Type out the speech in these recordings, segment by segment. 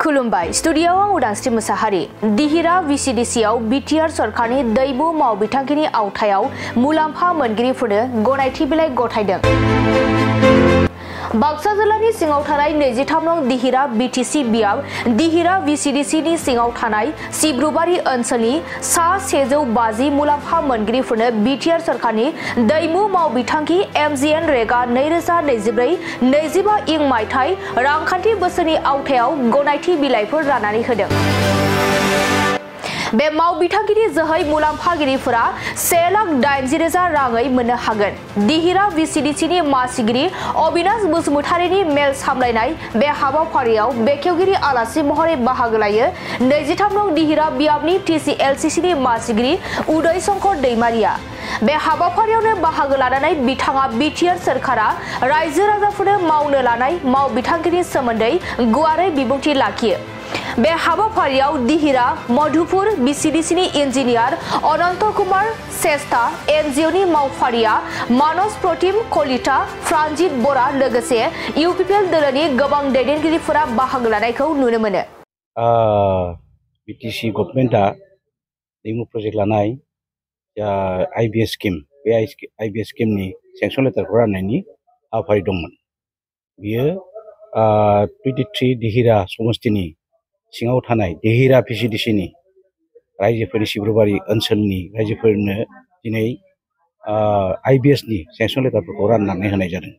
खुलुमबाय स्टुडियोआव आं उदांस्रि मुसाहारि दिहिरा VCDCआव बिटिआर सरकारनि दैमु माव बिथांखिनि आवथायाव मुलाम्फा मोनगिरिफोरनो गनायथि बिलाइ गथायदों। बाक्सा जिल्लानि सिङाव थानाय 23 नं दिहिरा BTC बियाव दिहिरा VCDCनि सिङाव थानाय सिब्रुबारि ओनसोलनि सा 150 मुलाम्फा मोनगिरिफोरनो बिटिआर सरकारनि दैमु माव बिथांखि MGN रेगा 2024-25 इं मायथाइ रांखान्थि बोसोरनि आवथायाव गनायथि बिलाइफोर राननानै होदों। बे माव बिथांखिनि जोहै मुलाम्फागिरिफोरा 1,80,000 राङै मोननो हागोन। दिहिरा VCDCनि मासिगिरि अबिनाश बसुमतारीनि मेल सामलायनाय बे हाबाफारियाव बेखेवगिरि आलासि महरै बाहागो लायो 23 नं दिहिरा बियाबनि TCLCCनि मासिगिरि उदय शंकर दैमारिया। बे हाबाफारियावनो बाहागो लानानै बिथाङा बिटिआर सरकारा रायजो राजाफोरनो मावनो लानाय माव बिथांखिनि सोमोन्दै गुवारै बिबुंथि लाखियो। बे हाबाफारियाव दिहिरा मधुपुर VCDCनि इन्जिनियार अनंत कुमार सेस्ता, NGOनि मावफारिया मानस प्रतिम कलिता, फ्रानजित बरा लोगोसे UPPL दोलोनि गोबां दैदेनगिरिफोरा बाहागो लानायखौ नुनो मोनो। BTC गभर्नमेन्टआ दैमु प्रोजेक्ट लानाय IBS स्किम बे IBS स्किमनि सेंक्सन लेटारखौ राननायनि हाबाफारि दंमोन। बियो 23 दिहिरा समस्तिनि सिङाव थानाय दिहिरा VCDCनि रायजोफोरनि सिब्रुबारि ओनसोलनि रायजोफोरनो दिनै IBSनि सेंक्सन लेटारफोरखौ राननानै होनाय जादों।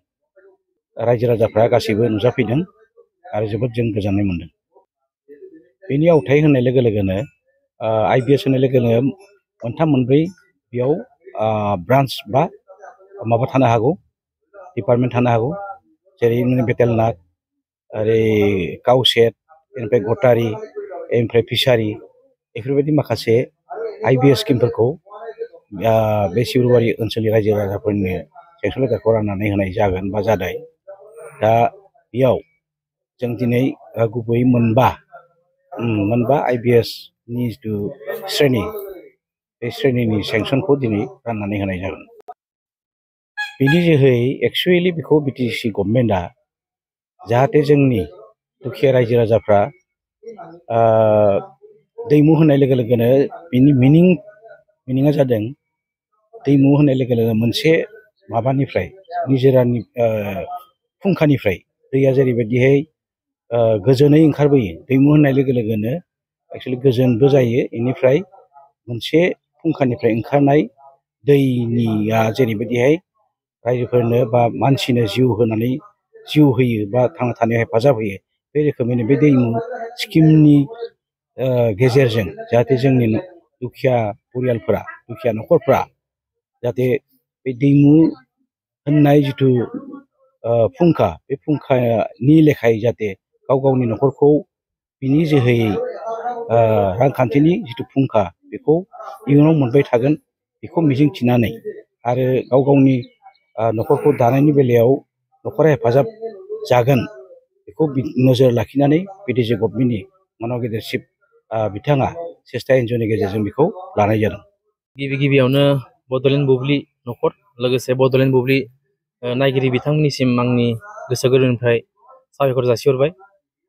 रायजो राजाफ्रा गासैबो नुजाफैदों आरो जोबोद जों गोजोननाय मोनदों। बेनि आवथाय होनाय लोगो लोगोनो IBS होनाय लोगो लोगो मोनथाम मोनब्रै बेयाव ब्रान्स बा माबा थानो हागौ, डिपार्टमेन्ट थानो हागौ, जेरै बेटेलनाट, ओरै काउसेट, बेनिफ्राय गटारि, बेनिफ्राय फिसारि, बेफोरबायदि माखासे IBS स्किमफोरखौ बे सिब्रुबारि ओनसोलनि रायजो राजाफोरनो सेंक्सन लेटारखौ राननानै होनाय जागोन बा जादों। दा बेयाव जों दिनै गुबैयै मोनबा IBSनि जिथु श्रेणी बे श्रेणीनि सेंक्सनखौ दिनै राननानै होनाय जागोन। बेनि जोहै एक्सुवेलि बेखौ BTC गभर्नमेन्टआ जाहाथे जोंनि दुखिया रायजो राजाफ्रा दैमु होनाय लोगो लोगोनो बिनि मिनिङा जादों दैमु होनाय लोगो लोगो मोनसे माबानिफ्राय निजोरानि फुंखानिफ्राय दैया जेरैबायदिहाय गोजोनै ओंखारबोयो, दैमु होननाय लोगो लोगोनो एक्सुवेलि गोजोनबो जायो। बेनिफ्राय मोनसे फुंखानिफ्राय ओंखारनाय दैनिया जेरैबायदिहाय रायजोफोरनो बा मानसिनो जिउ होयो बा थांना थानायाव हेफाजाब होयो, बे रोखोमैनो बे दैमु स्किमनि गेजेरजों जाहाथे जोंनि दुखिया परियालफोरा, दुखिया न'खरफ्रा जाहाथे बे दैमु होननाय जिथु फुंखा, बे फुंखानि लेखायै जाहाथे गाव गावनि न'खरखौ बिनि जोहैयै रांखान्थिनि जिथु फुंखा बेखौ इयुनाव मोनबाय थागोन बेखौ मिजिंथिनानै आरो गाव गावनि न'खरखौ दानायनि बेलायाव न'खरा हेफाजाब जागोन बेखौ नोजोर लाखिनानै BTC गभर्नमेन्टनि मानाव गेदेरशिप बिथाङा सेस्ता NGOनि गेजेरजों बेखौ लानाय जादों। गिबियावनो बड'लेण्ड बुब्लि न'खर लोगोसे बड'लेण्ड बुब्लि नायगिरि बिथांमोननिसिम आंनि गोसो गोरबोनिफ्राय साबायखर जासिहरबाय।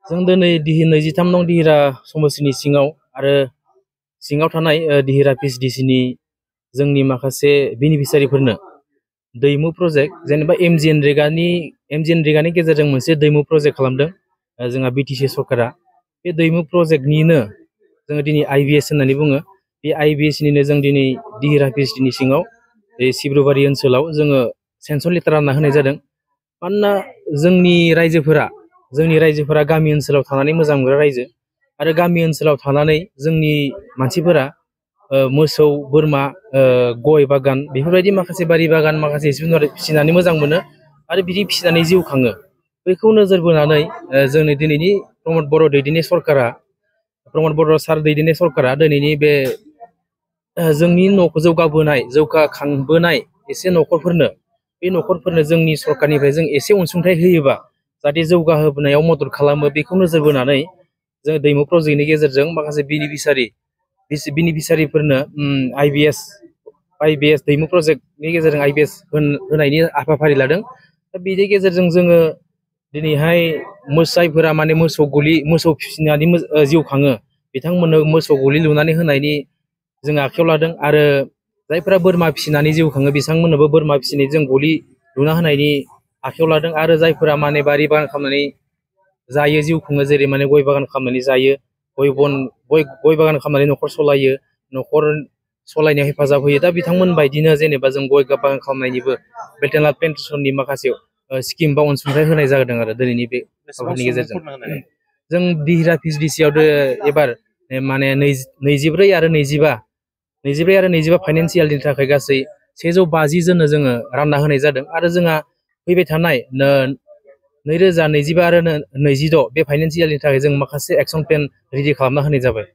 जों दिनै 23 नं दिहिरा समस्तिनि सिङाव थानाय दिहिरा VCDCनि जोंनि माखासे बेनिफिसियारिफोरनो दैमु प्रजेक्ट जेनेबा MGN रेगानि गेजेरजों मोनसे दैमु प्रजेक्ट खालामदों जोंहा BTC सरकारा। बे दैमु प्रजेक्टनिनो जोङो दिनै IBS होननानै बुङो। बे IBSनिनो जों दिनै दिहिरा VCDनि सिङाव बे सिब्रुबारि ओनसोलाव जोङो सेंक्सन लेटार रानना होनाय जादों। मानोना जोंनि रायजोफोरा गामि ओनसोलाव थानानै मोजां मोनग्रा रायजो आरो गामि ओनसोलाव थानानै जोंनि मानसिफोरा मोसौ, बोरमा, गय बागान बेफोरबायदि माखासे बारि बागान माखासे जुनार फिसिनानै मोजां मोनो आरो बिदि फिसिनानै जिउ खाङो। बैखौ नोजोर बोनानै जोंनि दिनैनि प्रमद बर' सार दैदेननाय सरकारा दिनैनि बे जोंनि न'खौ जौगाखांबोनाय एसे न'खरफोरनो जोंनि सरकारनिफ्राय जों एसे अनसुंथाइ होयोबा जाहाथे जौगाहोनायाव मदद खालामो बेखौ नोजोर बोनानै जों दैमु प्रजेक्टनि गेजेरजों माखासे बेनिफिसियारिफोरनो IBS दैमु प्रजेक्टनि गेजेरजों IBS होनायनि हाबाफारि लादों। दा बेनि गेजेरजों जोङो दिनैहाय जायफोरा माने मोसौ फिसिनानै जिउ खाङो बिथांमोननो मोसौ गलि लुनानै होनायनि जों आखायाव लादों आरो जायफोरा बोरमा फिसिनानै जिउ खाङो बिथांमोननोबो बोरमा फिसिनाय जों गलि लुना होनायनि आखायाव लादों आरो जायफोरा माने बारि बागान खालामनानै जायो जिउ खुङो जेरै माने गय बागान खालामनानै जायो गय बागान खालामनानै न'खर सलायो न'खर सलायनायाव हेफाजाब होयो दा बिथांमोन बायदिनो जेनेबा जों गय बागान खालामनायनिबो बेलटेन लाभ पेन्सननि माखासे स्किम बा अनसुंथाइ होनाय जादों आरो दिनैनि बे हाबाफारिनि गेजेरजों जों दिहिरा PHDC आव एबार माने 23 आरो 25 फाइनान्सियेलनि थाखाय गासै 150 जोननो जोङो रानना होनाय जादों आरो जोंहा फैबाय थानाय 2025 आरो 26 बे फाइनान्सियेलनि थाखाय जों माखासे एक्सन प्लेन रेडि खालामना होनाय जाबाय।